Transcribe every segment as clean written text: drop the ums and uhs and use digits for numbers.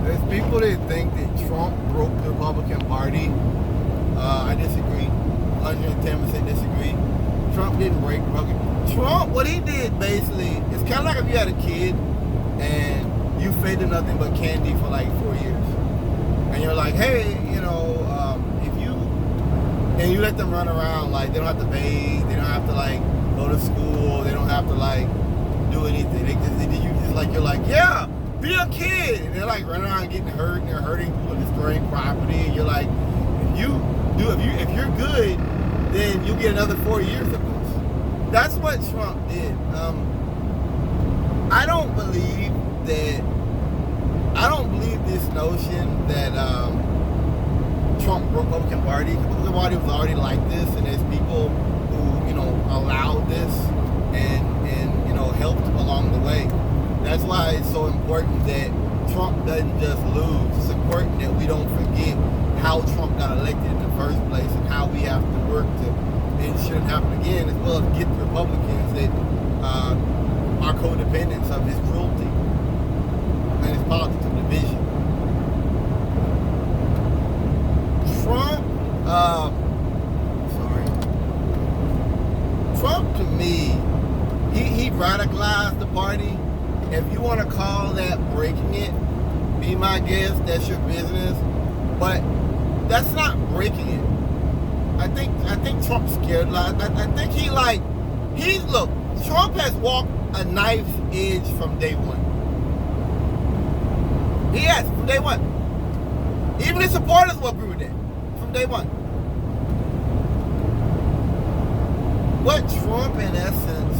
There's people that think that Trump broke the Republican Party. I disagree. 110% disagree. Trump didn't break the Republican. Trump, what he did basically, it's kind of like if you had a kid and you fed them nothing but candy for like 4 years. And you're like, hey, and you let them run around, like they don't have to bathe, they don't have to like go to school, they don't have to like do anything. You're like, yeah, be a kid. And they're like running around getting hurt, and they're hurting people, destroying property. And you're like, if you're good, then you'll get another 4 years of this. That's what Trump did. I don't believe this notion that Trump broke the Republican Party. The Republican Party was already like this, and there's people who, allowed this and helped along the way. That's why it's so important that Trump doesn't just lose. It's important that we don't forget how Trump got elected in the first place and how we have to work to it shouldn't happen again, as well as get the Republicans that are codependents of his cruelty and his politics of division. Trump to me, he radicalized the party. If you want to call that breaking it, be my guest, that's your business. But that's not breaking it. I think Trump's scared. I think look, Trump has walked a knife's edge from day one. He has, from day one. Even his supporters will agree with that. From day one. What Trump, in essence,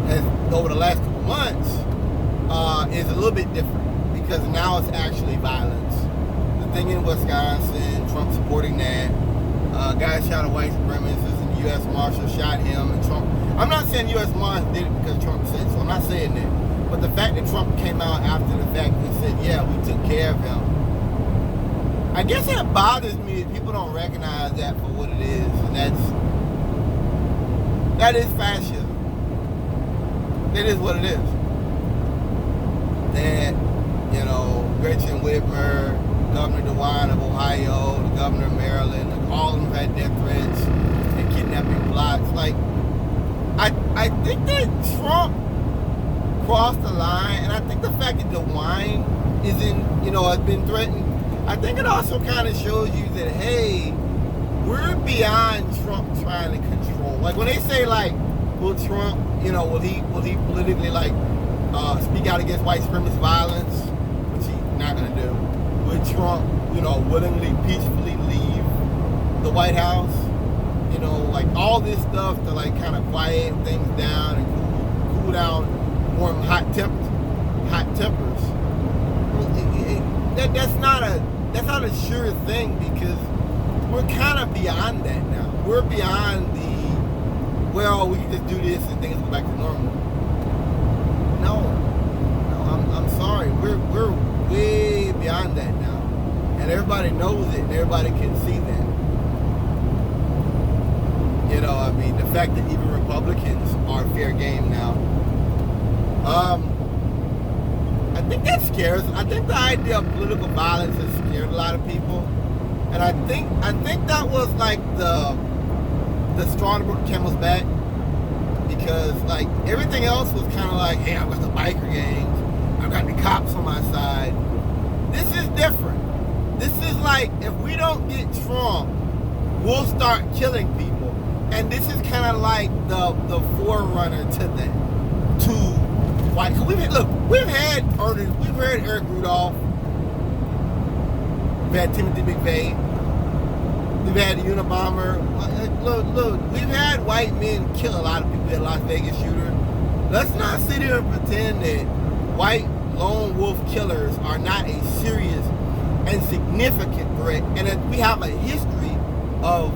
has over the last couple months is a little bit different, because now it's actually violence. The thing in Wisconsin, Trump supporting that. Guy shot a white supremacist, and the U.S. Marshal shot him. And Trump. I'm not saying U.S. Marshal did it because Trump said so. I'm not saying that. But the fact that Trump came out after the fact and said, "Yeah, we took care of him," I guess that bothers me that people don't recognize that for what it is, and that is fascism. That is what it is. That, Gretchen Whitmer, Governor DeWine of Ohio, the Governor of Maryland, all of them had death threats and kidnapping plots. I think that Trump crossed the line, and I think the fact that DeWine has been threatened, I think it also kind of shows you that, hey, we're beyond Trump trying to control. Like when they say, will Trump, will he politically speak out against white supremacist violence, which he's not gonna do. Would Trump, willingly, peacefully leave the White House? All this stuff to kind of quiet things down and cool down warm hot tempers. That's not a sure thing, because we're kind of beyond that now. We're beyond we can just do this and things go back to normal. No, I'm sorry. We're way beyond that now, and everybody knows it, and everybody can see that. The fact that even Republicans are fair game now. I think that scares. I think the idea of political violence has scared a lot of people, and I think that was the straw that broke the camel's back, because everything else was kind of hey, I've got the biker gangs, I've got the cops on my side. This is different. This is if we don't get Trump, we'll start killing people. And this is kind of the forerunner to that. We've had Eric Rudolph, we've had Timothy McVeigh, we've had the Unabomber. Look, we've had white men kill a lot of people. We had a Las Vegas shooter. Let's not sit here and pretend that white lone wolf killers are not a serious and significant threat, and that we have a history of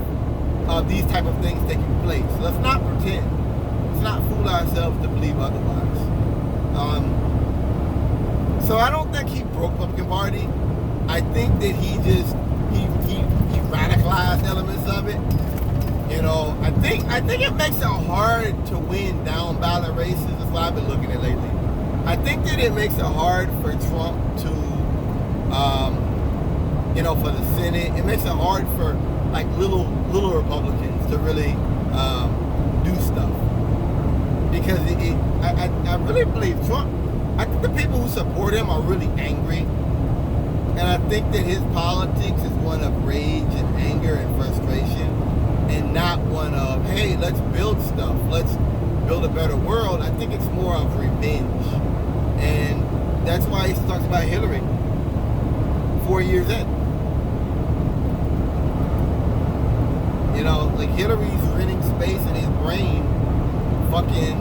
these type of things taking place. Let's not pretend. Let's not fool ourselves to believe otherwise. So I don't think he broke the Republican Party. I think that he radicalized elements of it. I think it makes it hard to win down ballot races. That's what I've been looking at lately. I think that it makes it hard for Trump to For the Senate. It makes it hard for like little Republicans to really do stuff, because I really believe Trump. I think the people who support him are really angry, and I think that his politics is one of rage and anger and frustration, and not one of, hey, let's build stuff, let's build a better world. I think it's more of revenge, and that's why he talks about Hillary 4 years in. Like Hillary's renting space in his brain, fucking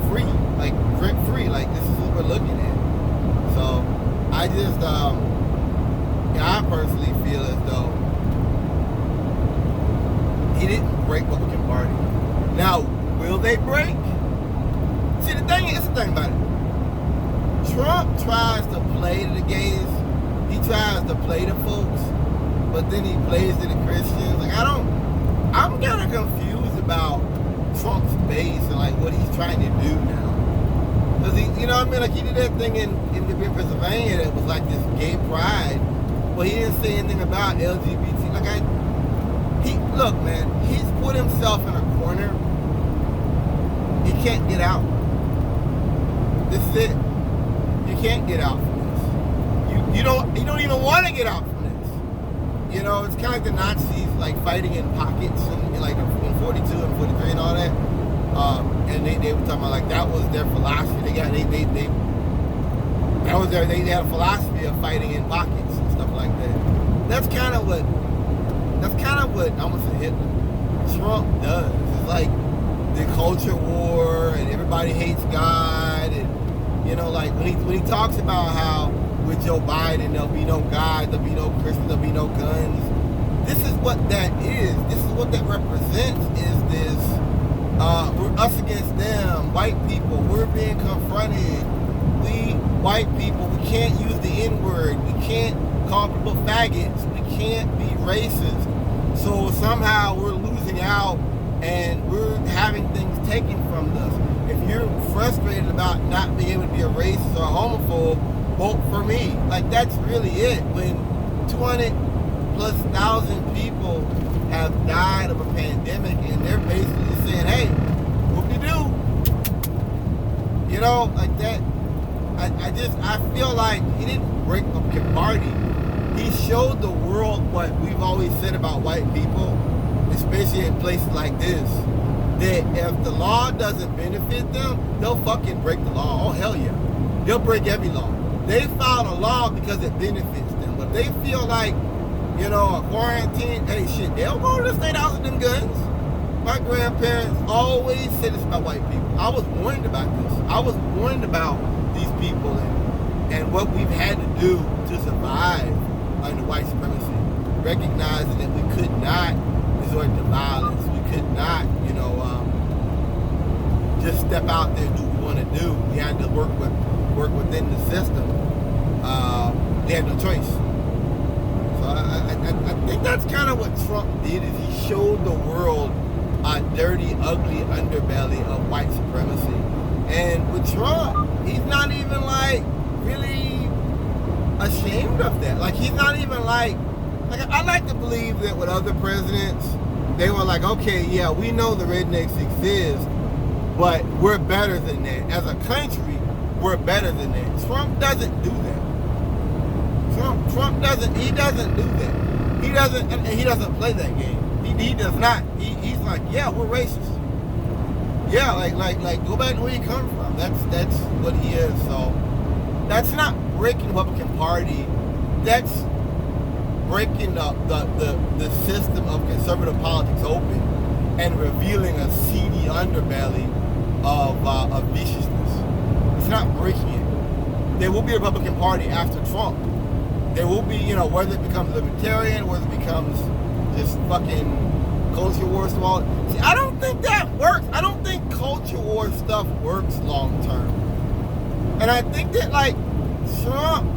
free, like rent free. Like, this is what we're looking at. So I just, I personally feel as though he didn't break the Republican Party. Now, will they break? See, the thing about it. Trump tries to play to the gays. He tries to play to folks, but then he plays to the Christians. Like, I'm kind of confused about Trump's base and like what he's trying to do now. Cause he did that thing in Pennsylvania that was like this gay pride, but he didn't say anything about LGBT. Look, man, he's put himself in a corner. He can't get out. This is it. You can't get out from this. You don't even want to get out from this. It's kind of like the Nazis, like fighting in pockets and like in 42 and 43 and all that. And they were talking about like that was their philosophy. They had a philosophy of fighting in pockets and stuff like that. That's kind of what I almost say Hitler, Trump does. It's like the culture war and everybody hates God, and like when he talks about how with Joe Biden there'll be no God, there'll be no Christians, there'll be no guns. This is what that is. This is what that represents. Is this we're us against them, white people. We're being confronted. We white people, we can't use the N-word. We can't call people faggots. We can't be racist. So somehow we're losing out and we're having things taken from us. If you're frustrated about not being able to be a racist or a homophobe, vote for me. Like, that's really it. When 200,000+ people have died of a pandemic and they're basically saying, hey, whoop-de-doo. Like that. I feel like he didn't break up the party. He showed the world what we've always said about white people, especially in places like this, that if the law doesn't benefit them, they'll fucking break the law. Oh, hell yeah. They'll break every law. They filed a law because it benefits them. But they feel like, a quarantine, hey, shit, they'll go to the state house with them guns. My grandparents always said this about white people. I was warned about this. I was warned about these people and what we've had to do to survive under white supremacy. Recognizing that we could not resort to violence. We could not, just step out there and do what we want to do. We had to work within the system. They had no choice. So I think that's kind of what Trump did, is he showed the world a dirty, ugly underbelly of white supremacy. And with Trump, he's not even like really ashamed of that. Like, he's not even like I like to believe that with other presidents, they were like, okay, yeah, we know the rednecks exist, but we're better than that. As a country, we're better than that. Trump doesn't do that. Trump doesn't do that. He doesn't play that game. He does not. He's like, yeah, we're racist. Yeah, like go back to where you come from. That's what he is. So that's not breaking the Republican Party. That's breaking the system of conservative politics open and revealing a seedy underbelly of viciousness. It's not breaking it. There will be a Republican Party after Trump. There will be, whether it becomes libertarian, whether it becomes just fucking culture war stuff. See, I don't think that works. I don't think culture war stuff works long term. And I think that, like, Trump,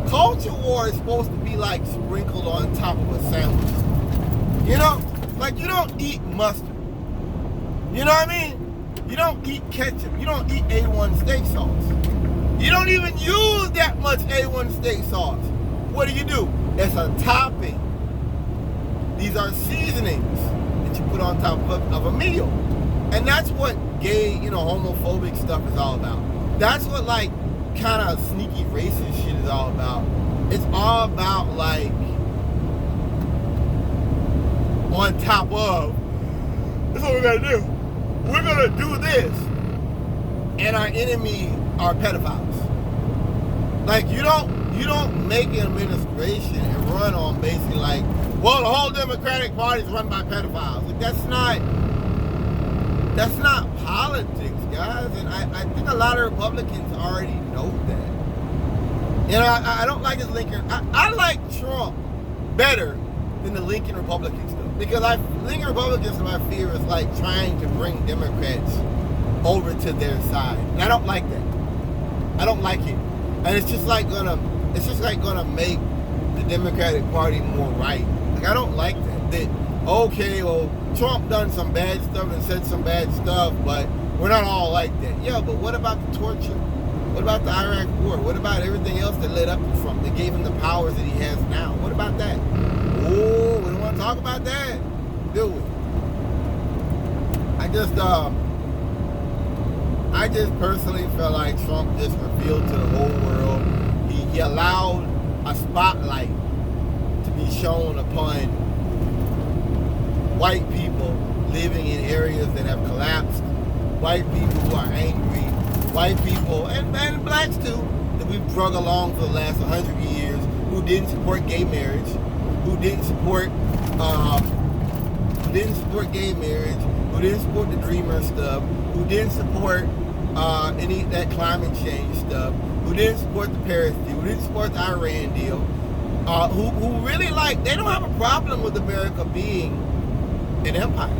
culture war is supposed to be like sprinkled on top of a sandwich. Like, you don't eat mustard. You know what I mean? You don't eat ketchup. You don't eat A1 steak sauce. You don't even use that much A1 steak sauce. what do? It's a topping. These are seasonings that you put on top of a meal. And that's what gay, homophobic stuff is all about. That's what, like, kind of sneaky racist shit is all about. It's all about, like, on top of, this is what we're going to do. We're going to do this. And our enemy are pedophiles. Like, you don't make an administration and run on basically like, well, the whole Democratic Party is run by pedophiles. Like, that's not politics, guys. And I think a lot of Republicans already know that. I don't like his Lincoln. I like Trump better than the Lincoln Republican stuff. Because Lincoln Republicans, my fear, is like trying to bring Democrats over to their side. And I don't like that. I don't like it. And it's just like gonna make the Democratic Party more right. Like, I don't like that. Okay, well, Trump done some bad stuff and said some bad stuff, but we're not all like that. Yeah, but what about the torture? What about the Iraq War? What about everything else that led up to Trump that gave him the powers that he has now? What about that? Oh, we don't want to talk about that, do we? I just personally felt like Trump just revealed to the whole world. He allowed a spotlight to be shown upon white people living in areas that have collapsed, white people who are angry, white people, and blacks too, that we've drug along for the last 100 years, who didn't support gay marriage, who didn't support gay marriage, who didn't support the Dreamer stuff, who didn't support any of that climate change stuff, who didn't support the Paris deal, who didn't support the Iran deal, who really they don't have a problem with America being an empire.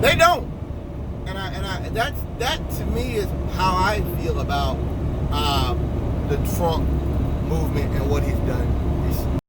They don't. And that to me is how I feel about the Trump movement and what he's done.